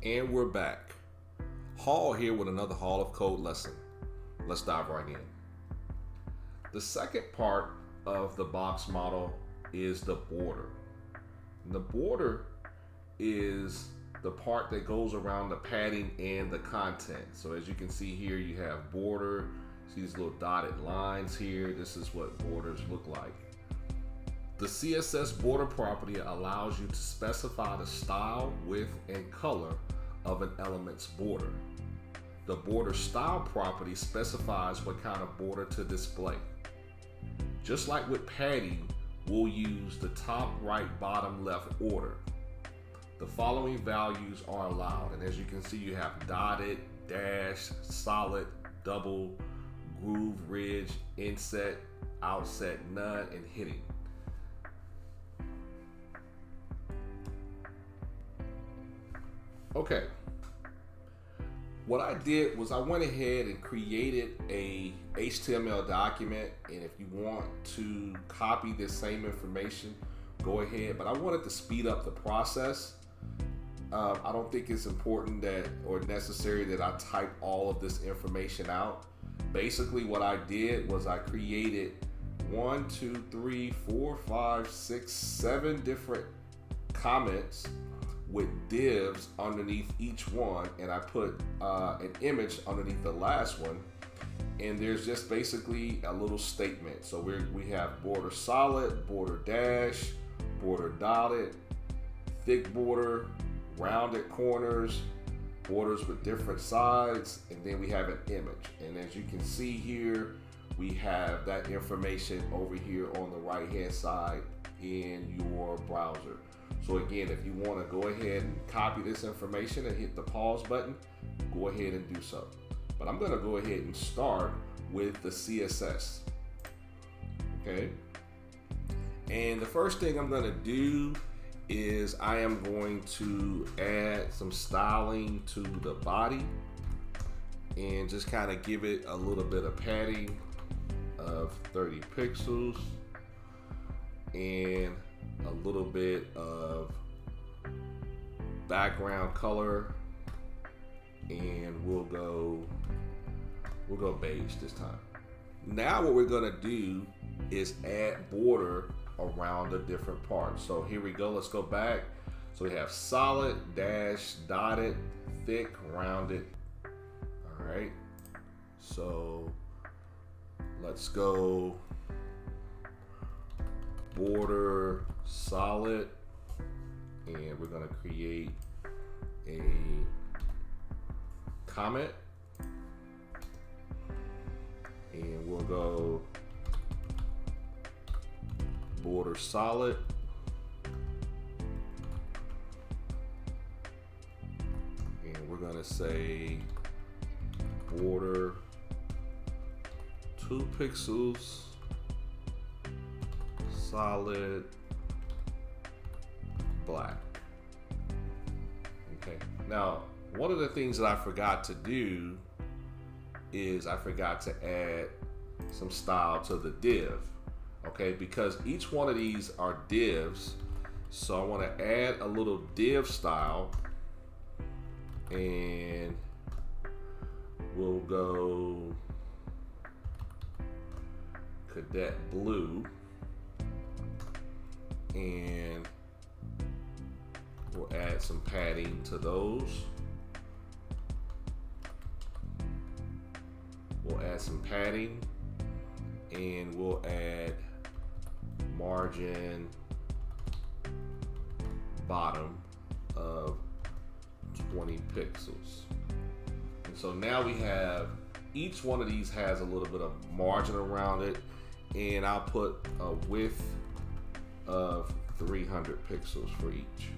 And we're back. Hall here with another Hall of Code lesson. Let's dive right in. The second part of the box model is the border. And the border is the part that goes around the padding and the content. So as you can see here, you have border. See these little dotted lines here. This is what borders look like. The CSS border property allows you to specify the style, width, and color of an element's border. The border style property specifies what kind of border to display. Just like with padding, we'll use the top, right, bottom, left order. The following values are allowed, and as you can see, you have dotted, dash, solid, double, groove, ridge, inset, outset, none, and hitting. Okay, what I did was I went ahead and created a HTML document, and if you want to copy this same information, go ahead, but I wanted to speed up the process. I don't think it's important that or necessary that I type all of this information out. Basically what I did was I created 7 different comments with divs underneath each one, and I put an image underneath the last one, and there's just basically a little statement. So we have border solid, border dash, border dotted, thick border, rounded corners, borders with different sides, and then we have an image. And as you can see here, we have that information over here on the right hand side in your browser. So again, if you want to go ahead and copy this information and hit the pause button, go ahead and do so. But I'm going to go ahead and start with the CSS. Okay. And the first thing I'm going to do is I am going to add some styling to the body and just kind of give it a little bit of padding of 30 pixels and a little bit of background color, and we'll go beige this time. Now what we're gonna do is add border around the different parts. So here we go, let's go back. So we have solid, dash, dotted, thick, rounded. All right, so let's go border solid, and we're going to create a comment, and we'll go border solid, and we're going to say border 2 pixels solid black. Okay, now one of the things that I forgot to do is I forgot to add some style to the div. Okay, because each one of these are divs, so I want to add a little div style, and we'll go cadet blue, and we'll add some padding to those. We'll add some padding, and we'll add margin bottom of 20 pixels. And so now we have, each one of these has a little bit of margin around it, and I'll put a width of 300 pixels for each.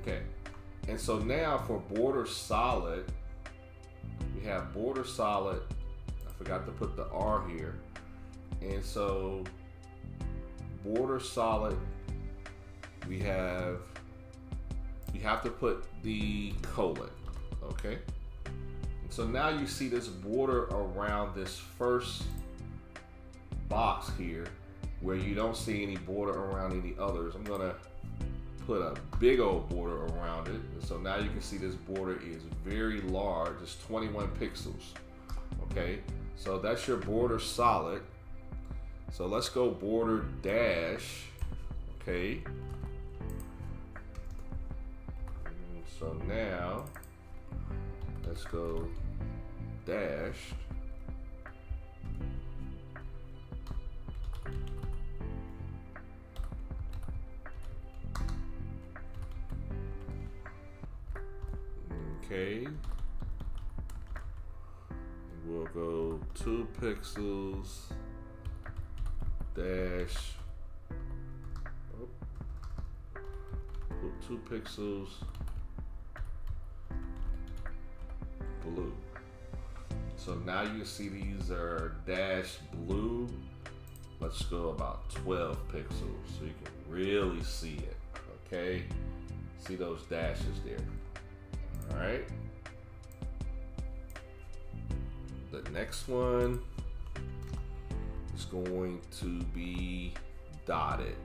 Okay, and so now for border solid, we have border solid. I forgot to put the R here, and so border solid, we have to put the colon. Okay, and so now you see this border around this first box here, where you don't see any border around any others. I'm gonna put a big old border around it. And so now you can see this border is very large. It's 21 pixels. Okay, so that's your border solid. So let's go border dash. Okay. And so now let's go dashed. Okay. We'll go 2 pixels dash. Put 2 pixels blue. So now you see these are dash blue. Let's go about 12 pixels so you can really see it. Okay, see those dashes there. All right. The next one is going to be dotted.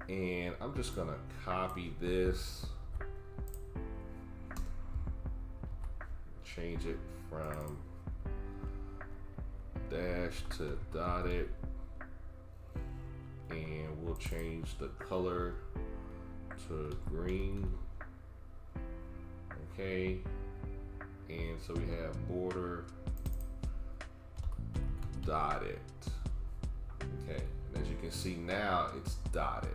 And I'm just gonna copy this, change it from dash to dotted, and we'll change the color to green. Okay, and so we have border dotted. Okay, and as you can see now it's dotted.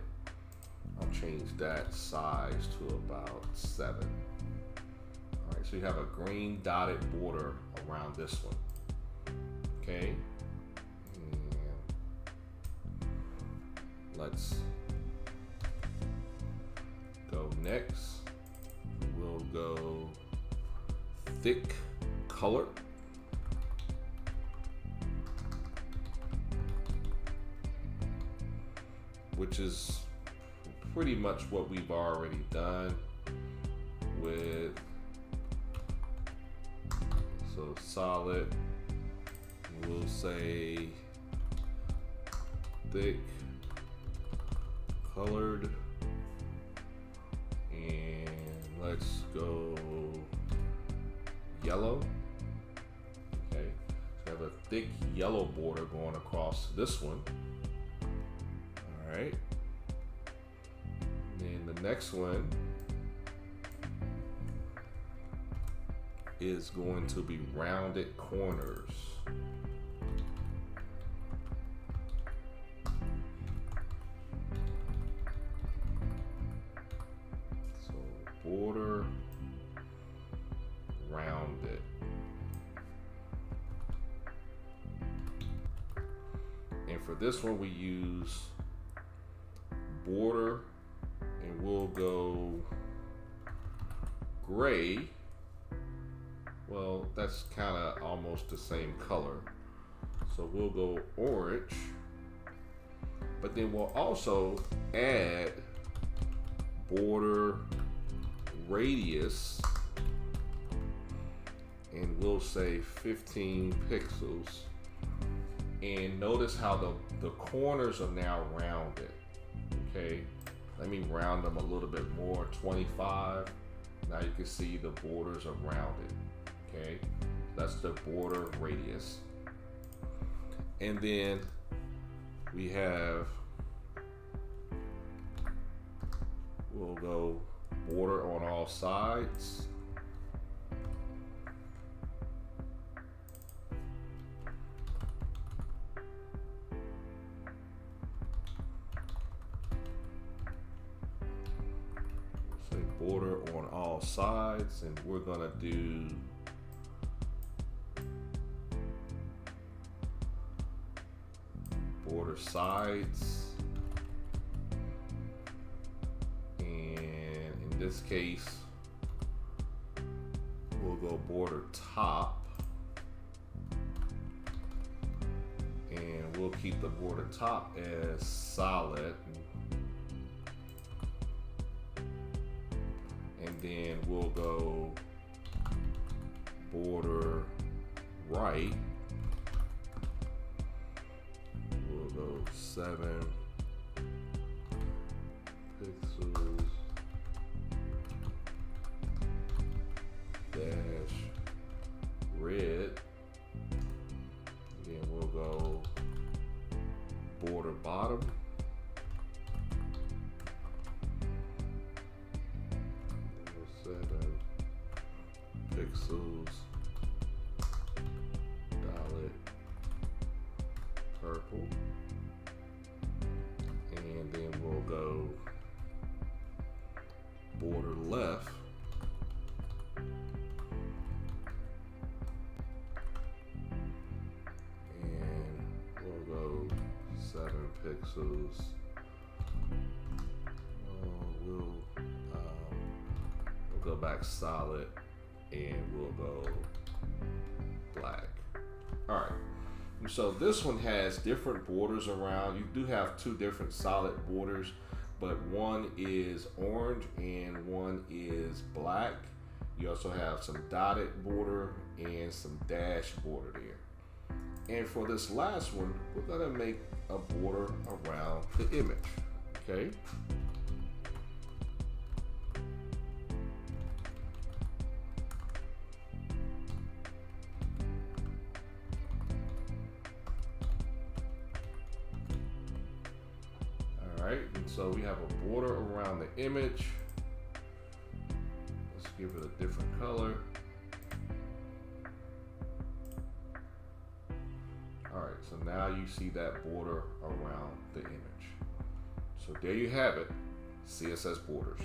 I'll change that size to about 7. All right, so you have a green dotted border around this one. Okay, and let's go next. We'll go thick color. Which is pretty much what we've already done with, so solid, we'll say thick colored, and let's go yellow. Okay, so I have a thick yellow border going across this one. All right. And the next one is going to be rounded corners. So border rounded. And for this one we use border, and we'll go gray. Well, that's kind of almost the same color. So we'll go orange, but then we'll also add border radius, and we'll say 15 pixels. And notice how the corners are now rounded. Okay, let me round them a little bit more, 25. Now you can see the borders are rounded. Okay, that's the border radius. And then we have, we'll go border on all sides. Say border on all sides, and we're gonna do border sides, and in this case we'll go border top, and we'll keep the border top as solid, and then we'll go border right. We'll go 7 pixels dash red. Then we'll go border bottom. 7 pixels dotted purple. And then we'll go border left. And we'll go 7 pixels. We'll go back solid and we'll go black. All right. So this one has different borders around. You do have 2 different solid borders, but one is orange and one is black. You also have some dotted border and some dash border there. And for this last one, we're gonna make a border around the image, okay? Alright, and so we have a border around the image. Let's give it a different color. Alright, so now you see that border around the image. So there you have it, CSS borders.